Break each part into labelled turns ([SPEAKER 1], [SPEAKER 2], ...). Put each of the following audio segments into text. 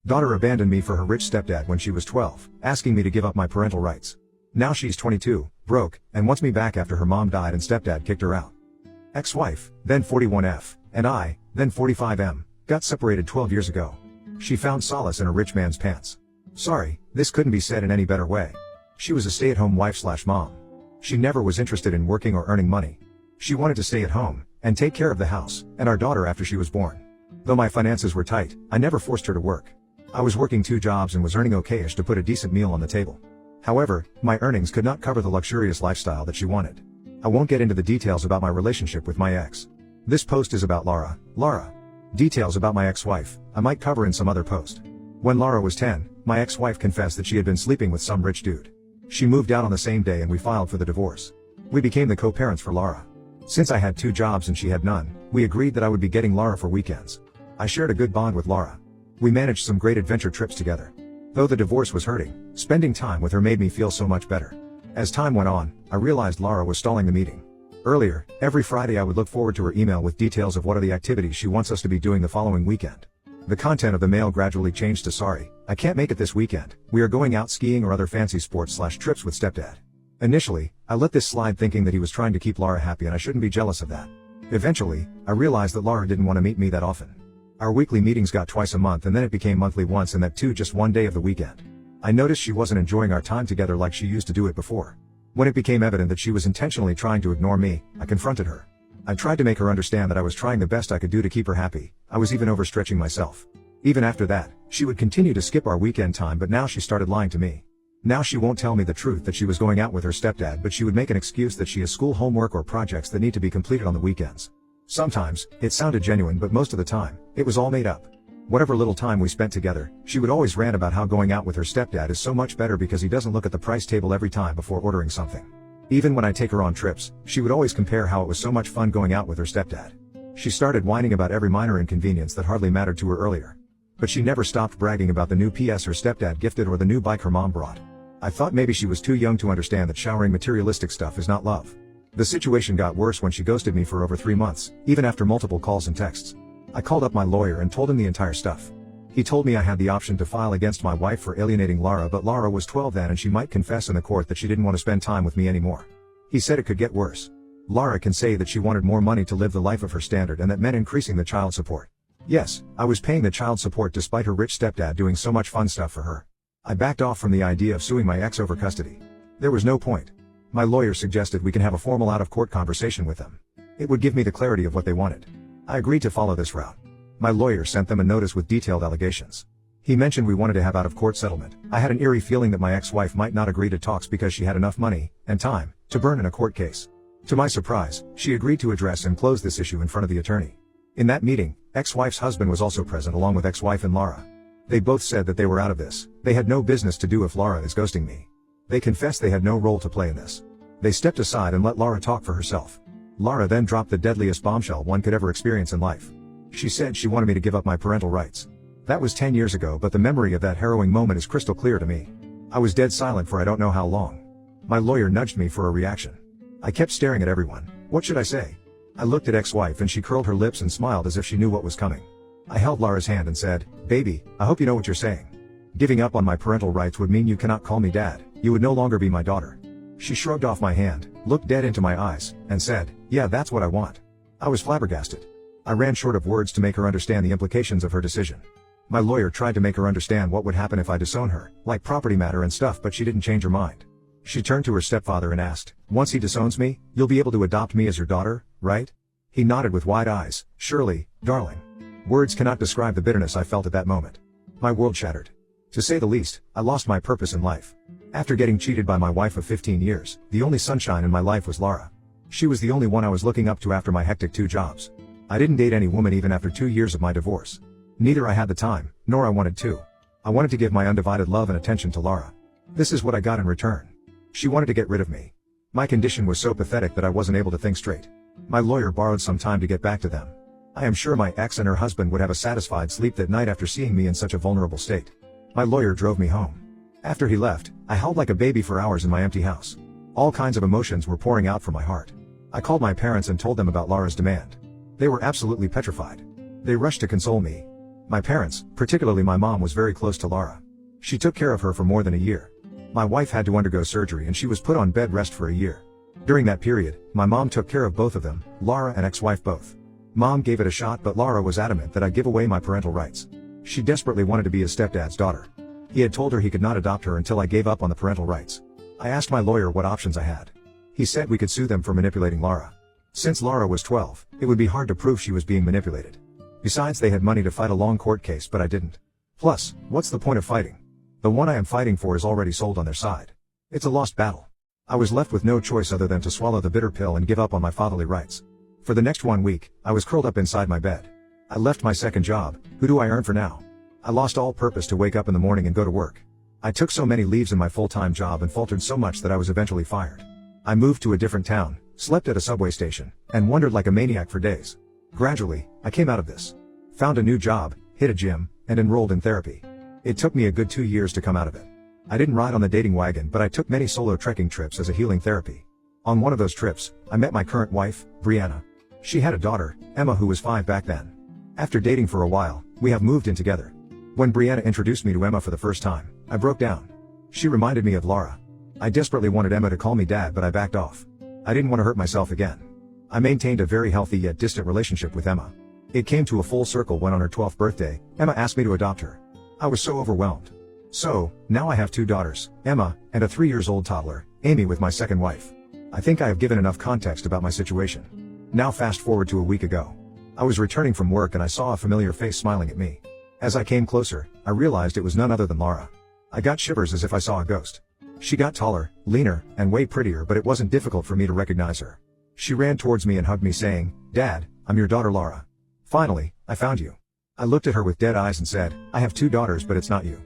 [SPEAKER 1] Daughter abandoned me for her rich stepdad when she was 12, asking me to give up my parental rights. Now she's 22, broke, and wants me back after her mom died and stepdad kicked her out. Ex-wife, then 41F, and I, then 45M, got separated 12 years ago. She found solace in a rich man's pants. Sorry, this couldn't be said in any better way. She was a stay-at-home wife/mom. She never was interested in working or earning money. She wanted to stay at home, and take care of the house, and our daughter after she was born. Though my finances were tight, I never forced her to work. I was working 2 jobs and was earning okay-ish to put a decent meal on the table. However, my earnings could not cover the luxurious lifestyle that she wanted. I won't get into the details about my relationship with my ex. This post is about Laura. Details about my ex-wife, I might cover in some other post. When Laura was 10, my ex-wife confessed that she had been sleeping with some rich dude. She moved out on the same day and we filed for the divorce. We became the co-parents for Laura. Since I had 2 jobs and she had none, we agreed that I would be getting Laura for weekends. I shared a good bond with Laura. We managed some great adventure trips together. Though the divorce was hurting, spending time with her made me feel so much better. As time went on, I realized Laura was stalling the meeting. Earlier, every Friday I would look forward to her email with details of what are the activities she wants us to be doing the following weekend. The content of the mail gradually changed to sorry, I can't make it this weekend, we are going out skiing or other fancy sports/trips with stepdad. Initially, I let this slide thinking that he was trying to keep Laura happy and I shouldn't be jealous of that. Eventually, I realized that Laura didn't want to meet me that often. Our weekly meetings got twice a month and then it became monthly once, and that too just one day of the weekend. I noticed she wasn't enjoying our time together like she used to do it before. When it became evident that she was intentionally trying to ignore me, I confronted her. I tried to make her understand that I was trying the best I could do to keep her happy. I was even overstretching myself. Even after that, she would continue to skip our weekend time, but now she started lying to me. Now she won't tell me the truth that she was going out with her stepdad, but she would make an excuse that she has school homework or projects that need to be completed on the weekends. Sometimes, it sounded genuine, but most of the time, it was all made up. Whatever little time we spent together, she would always rant about how going out with her stepdad is so much better because he doesn't look at the price table every time before ordering something. Even when I take her on trips, she would always compare how it was so much fun going out with her stepdad. She started whining about every minor inconvenience that hardly mattered to her earlier. But she never stopped bragging about the new PS her stepdad gifted or the new bike her mom brought. I thought maybe she was too young to understand that showering materialistic stuff is not love. The situation got worse when she ghosted me for over 3 months, even after multiple calls and texts. I called up my lawyer and told him the entire stuff. He told me I had the option to file against my wife for alienating Laura, but Laura was 12 then and she might confess in the court that she didn't want to spend time with me anymore. He said it could get worse. Laura can say that she wanted more money to live the life of her standard and that meant increasing the child support. Yes, I was paying the child support despite her rich stepdad doing so much fun stuff for her. I backed off from the idea of suing my ex over custody. There was no point. My lawyer suggested we can have a formal out-of-court conversation with them. It would give me the clarity of what they wanted. I agreed to follow this route. My lawyer sent them a notice with detailed allegations. He mentioned we wanted to have out-of-court settlement. I had an eerie feeling that my ex-wife might not agree to talks because she had enough money, and time, to burn in a court case. To my surprise, she agreed to address and close this issue in front of the attorney. In that meeting, ex-wife's husband was also present along with ex-wife and Laura. They both said that they were out of this. They had no business to do if Laura is ghosting me. They confessed they had no role to play in this. They stepped aside and let Laura talk for herself. Laura then dropped the deadliest bombshell one could ever experience in life. She said she wanted me to give up my parental rights. That was 10 years ago, but the memory of that harrowing moment is crystal clear to me. I was dead silent for I don't know how long. My lawyer nudged me for a reaction. I kept staring at everyone. What should I say? I looked at ex-wife and she curled her lips and smiled as if she knew what was coming. I held Laura's hand and said, "Baby, I hope you know what you're saying. Giving up on my parental rights would mean you cannot call me dad. You would no longer be my daughter." She shrugged off my hand, looked dead into my eyes, and said, "Yeah, that's what I want." I was flabbergasted. I ran short of words to make her understand the implications of her decision. My lawyer tried to make her understand what would happen if I disown her, like property matter and stuff, but she didn't change her mind. She turned to her stepfather and asked, "Once he disowns me, you'll be able to adopt me as your daughter, right?" He nodded with wide eyes. "Surely, darling." Words cannot describe the bitterness I felt at that moment. My world shattered. To say the least, I lost my purpose in life. After getting cheated by my wife of 15 years, the only sunshine in my life was Laura. She was the only one I was looking up to after my hectic 2 jobs. I didn't date any woman even after 2 years of my divorce. Neither I had the time, nor I wanted to. I wanted to give my undivided love and attention to Laura. This is what I got in return. She wanted to get rid of me. My condition was so pathetic that I wasn't able to think straight. My lawyer borrowed some time to get back to them. I am sure my ex and her husband would have a satisfied sleep that night after seeing me in such a vulnerable state. My lawyer drove me home. After he left, I howled like a baby for hours in my empty house. All kinds of emotions were pouring out from my heart. I called my parents and told them about Laura's demand. They were absolutely petrified. They rushed to console me. My parents, particularly my mom, was very close to Laura. She took care of her for more than a year. My wife had to undergo surgery and she was put on bed rest for a year. During that period, my mom took care of both of them, Laura and ex-wife both. Mom gave it a shot, but Laura was adamant that I give away my parental rights. She desperately wanted to be his stepdad's daughter. He had told her he could not adopt her until I gave up on the parental rights. I asked my lawyer what options I had. He said we could sue them for manipulating Laura. Since Laura was 12, it would be hard to prove she was being manipulated. Besides, they had money to fight a long court case, but I didn't. Plus, what's the point of fighting? The one I am fighting for is already sold on their side. It's a lost battle. I was left with no choice other than to swallow the bitter pill and give up on my fatherly rights. For the next 1 week, I was curled up inside my bed. I left my second job. Who do I earn for now? I lost all purpose to wake up in the morning and go to work. I took so many leaves in my full-time job and faltered so much that I was eventually fired. I moved to a different town, slept at a subway station, and wandered like a maniac for days. Gradually, I came out of this. Found a new job, hit a gym, and enrolled in therapy. It took me a good 2 years to come out of it. I didn't ride on the dating wagon, but I took many solo trekking trips as a healing therapy. On one of those trips, I met my current wife, Brianna. She had a daughter, Emma, who was 5 back then. After dating for a while, we have moved in together. When Brianna introduced me to Emma for the first time, I broke down. She reminded me of Laura. I desperately wanted Emma to call me dad, but I backed off. I didn't want to hurt myself again. I maintained a very healthy yet distant relationship with Emma. It came to a full circle when on her 12th birthday, Emma asked me to adopt her. I was so overwhelmed. So, now I have 2 daughters, Emma, and a 3-year-old toddler, Amy, with my second wife. I think I have given enough context about my situation. Now fast forward to a week ago. I was returning from work and I saw a familiar face smiling at me. As I came closer, I realized it was none other than Laura. I got shivers as if I saw a ghost. She got taller, leaner, and way prettier, but it wasn't difficult for me to recognize her. She ran towards me and hugged me, saying, "Dad, I'm your daughter Laura. Finally, I found you." I looked at her with dead eyes and said, "I have 2 daughters, but it's not you."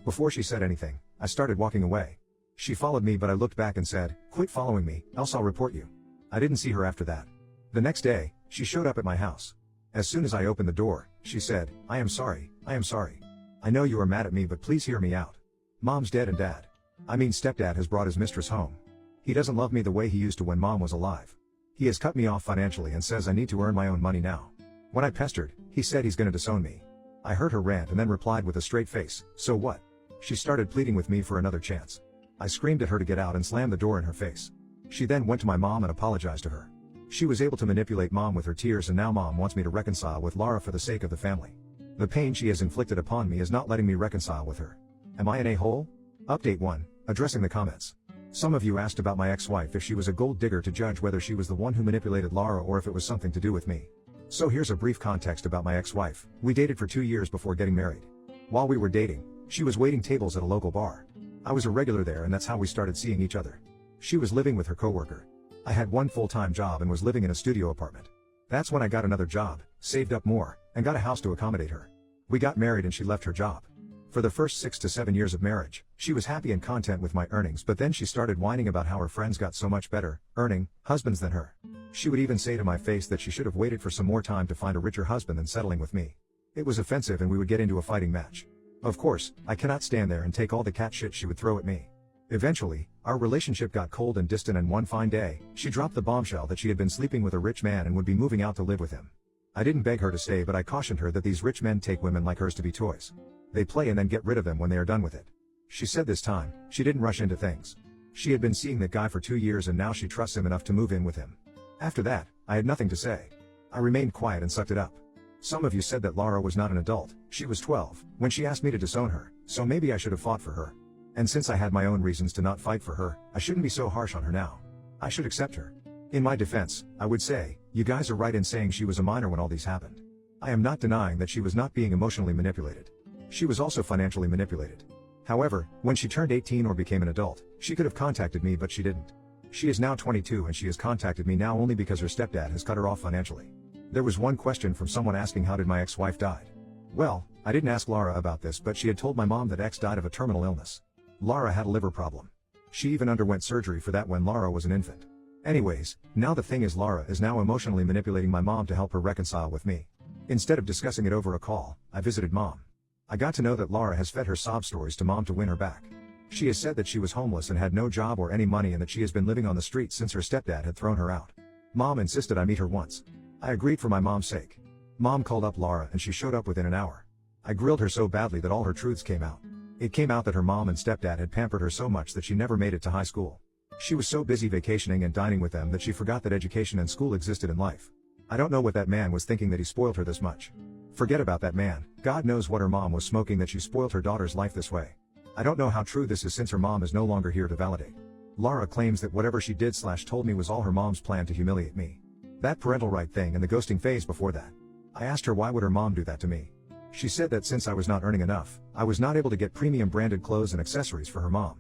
[SPEAKER 1] Before she said anything, I started walking away. She followed me, but I looked back and said, "Quit following me, else I'll report you." I didn't see her after that. The next day, she showed up at my house. As soon as I opened the door, she said, I am sorry. I know you are mad at me, but please hear me out. Mom's dead and stepdad has brought his mistress home. He doesn't love me the way he used to when Mom was alive. He has cut me off financially and says I need to earn my own money now. When I pestered, he said he's gonna disown me. I heard her rant and then replied with a straight face, "So what?" She started pleading with me for another chance. I screamed at her to get out and slammed the door in her face. She then went to my mom and apologized to her. She was able to manipulate Mom with her tears, and now Mom wants me to reconcile with Laura for the sake of the family. The pain she has inflicted upon me is not letting me reconcile with her. Am I an a-hole? Update 1, addressing the comments. Some of you asked about my ex-wife, if she was a gold digger, to judge whether she was the one who manipulated Laura or if it was something to do with me. So here's a brief context about my ex-wife. We dated for 2 years before getting married. While we were dating, she was waiting tables at a local bar. I was a regular there, and that's how we started seeing each other. She was living with her coworker. I had one full-time job and was living in a studio apartment. That's when I got another job, saved up more, and got a house to accommodate her. We got married and she left her job. For the first 6 to 7 years of marriage, she was happy and content with my earnings, but then she started whining about how her friends got so much better earning husbands than her. She would even say to my face that she should have waited for some more time to find a richer husband than settling with me. It was offensive and we would get into a fighting match. Of course, I cannot stand there and take all the cat shit she would throw at me. Eventually, our relationship got cold and distant, and one fine day, she dropped the bombshell that she had been sleeping with a rich man and would be moving out to live with him. I didn't beg her to stay, but I cautioned her that these rich men take women like hers to be toys. They play and then get rid of them when they are done with it. She said this time, she didn't rush into things. She had been seeing that guy for 2 years and now she trusts him enough to move in with him. After that, I had nothing to say. I remained quiet and sucked it up. Some of you said that Laura was not an adult, she was 12, when she asked me to disown her, so maybe I should have fought for her. And since I had my own reasons to not fight for her, I shouldn't be so harsh on her now. I should accept her. In my defense, I would say, you guys are right in saying she was a minor when all these happened. I am not denying that she was not being emotionally manipulated. She was also financially manipulated. However, when she turned 18 or became an adult, she could have contacted me, but she didn't. She is now 22 and she has contacted me now only because her stepdad has cut her off financially. There was one question from someone asking how did my ex-wife died. Well, I didn't ask Laura about this, but she had told my mom that ex died of a terminal illness. Laura had a liver problem. She even underwent surgery for that when Laura was an infant. Anyways, now the thing is, Laura is now emotionally manipulating my mom to help her reconcile with me. Instead of discussing it over a call, I visited Mom. I got to know that Laura has fed her sob stories to Mom to win her back. She has said that she was homeless and had no job or any money, and that she has been living on the streets since her stepdad had thrown her out. Mom insisted I meet her once. I agreed for my mom's sake. Mom called up Laura and she showed up within an hour. I grilled her so badly that all her truths came out. It came out that her mom and stepdad had pampered her so much that she never made it to high school. She was so busy vacationing and dining with them that she forgot that education and school existed in life. I don't know what that man was thinking that he spoiled her this much. Forget about that man, God knows what her mom was smoking that she spoiled her daughter's life this way. I don't know how true this is since her mom is no longer here to validate. Laura claims that whatever she did/told me was all her mom's plan to humiliate me. That parental right thing and the ghosting phase before that. I asked her why would her mom do that to me. She said that since I was not earning enough, I was not able to get premium branded clothes and accessories for her mom.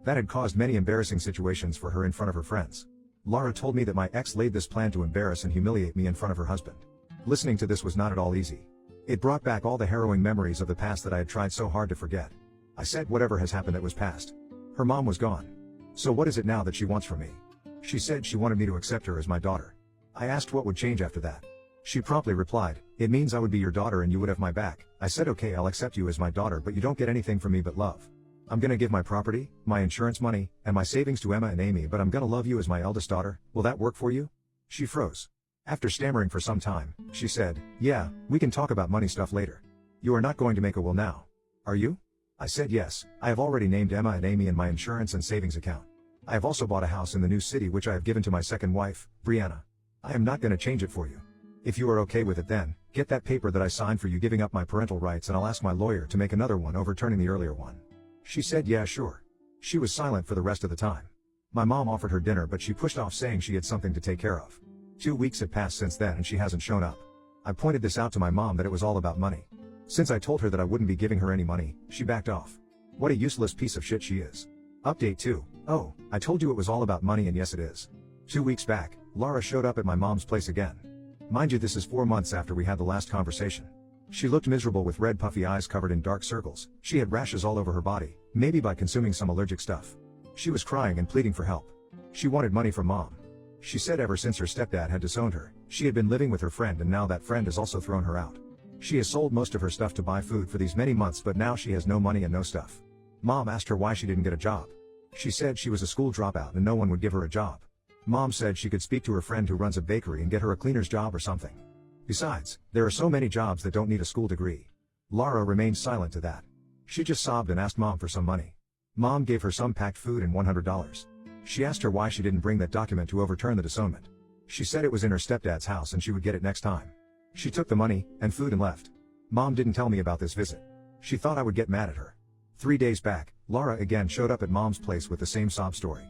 [SPEAKER 1] That had caused many embarrassing situations for her in front of her friends. Laura told me that my ex laid this plan to embarrass and humiliate me in front of her husband. Listening to this was not at all easy. It brought back all the harrowing memories of the past that I had tried so hard to forget. I said whatever has happened that was past. Her mom was gone. So what is it now that she wants from me? She said she wanted me to accept her as my daughter. I asked what would change after that. She promptly replied, "It means I would be your daughter and you would have my back." I said okay, I'll accept you as my daughter, but you don't get anything from me but love. I'm gonna give my property, my insurance money, and my savings to Emma and Amy, but I'm gonna love you as my eldest daughter. Will that work for you? She froze. After stammering for some time, she said, "Yeah, we can talk about money stuff later. You are not going to make a will now, are you?" I said yes, I have already named Emma and Amy in my insurance and savings account. I have also bought a house in the new city which I have given to my second wife, Brianna. I am not gonna change it for you. If you are okay with it then, get that paper that I signed for you giving up my parental rights and I'll ask my lawyer to make another one overturning the earlier one. She said yeah sure. She was silent for the rest of the time. My mom offered her dinner but she pushed off saying she had something to take care of. 2 weeks had passed since then and she hasn't shown up. I pointed this out to my mom that it was all about money. Since I told her that I wouldn't be giving her any money, she backed off. What a useless piece of shit she is. Update 2. Oh, I told you it was all about money and yes it is. 2 weeks back, Laura showed up at my mom's place again. Mind you, this is 4 months after we had the last conversation. She looked miserable with red puffy eyes covered in dark circles. She had rashes all over her body, maybe by consuming some allergic stuff. She was crying and pleading for help. She wanted money from mom. She said ever since her stepdad had disowned her, she had been living with her friend and now that friend has also thrown her out. She has sold most of her stuff to buy food for these many months but now she has no money and no stuff. Mom asked her why she didn't get a job. She said she was a school dropout and no one would give her a job. Mom said she could speak to her friend who runs a bakery and get her a cleaner's job or something. Besides, there are so many jobs that don't need a school degree. Laura remained silent to that. She just sobbed and asked mom for some money. Mom gave her some packed food and $100. She asked her why she didn't bring that document to overturn the disownment. She said it was in her stepdad's house and she would get it next time. She took the money and food and left. Mom didn't tell me about this visit. She thought I would get mad at her. 3 days back, Laura again showed up at mom's place with the same sob story.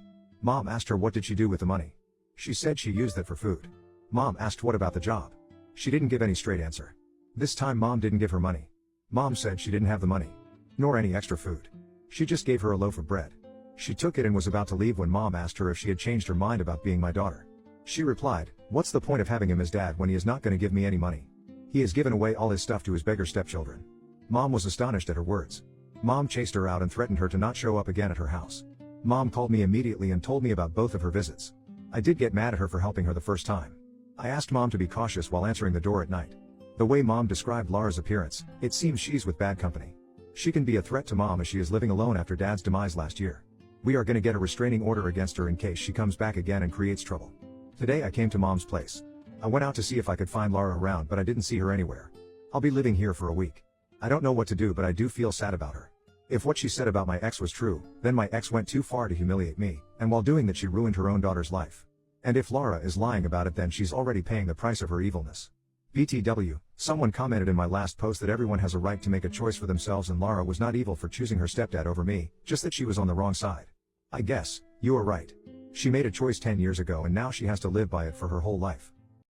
[SPEAKER 1] Mom asked her what did she do with the money. She said she used it for food. Mom asked what about the job. She didn't give any straight answer. This time mom didn't give her money. Mom said she didn't have the money. Nor any extra food. She just gave her a loaf of bread. She took it and was about to leave when mom asked her if she had changed her mind about being my daughter. She replied, "What's the point of having him as dad when he is not going to give me any money? He has given away all his stuff to his beggar stepchildren." Mom was astonished at her words. Mom chased her out and threatened her to not show up again at her house. Mom called me immediately and told me about both of her visits. I did get mad at her for helping her the first time. I asked mom to be cautious while answering the door at night. The way mom described Laura's appearance, it seems she's with bad company. She can be a threat to mom as she is living alone after dad's demise last year. We are gonna get a restraining order against her in case she comes back again and creates trouble. Today I came to mom's place. I went out to see if I could find Laura around but I didn't see her anywhere. I'll be living here for a week. I don't know what to do but I do feel sad about her. If what she said about my ex was true, then my ex went too far to humiliate me, and while doing that she ruined her own daughter's life. And if Laura is lying about it then she's already paying the price of her evilness. BTW, someone commented in my last post that everyone has a right to make a choice for themselves and Laura was not evil for choosing her stepdad over me, just that she was on the wrong side. I guess, you are right. She made a choice 10 years ago and now she has to live by it for her whole life.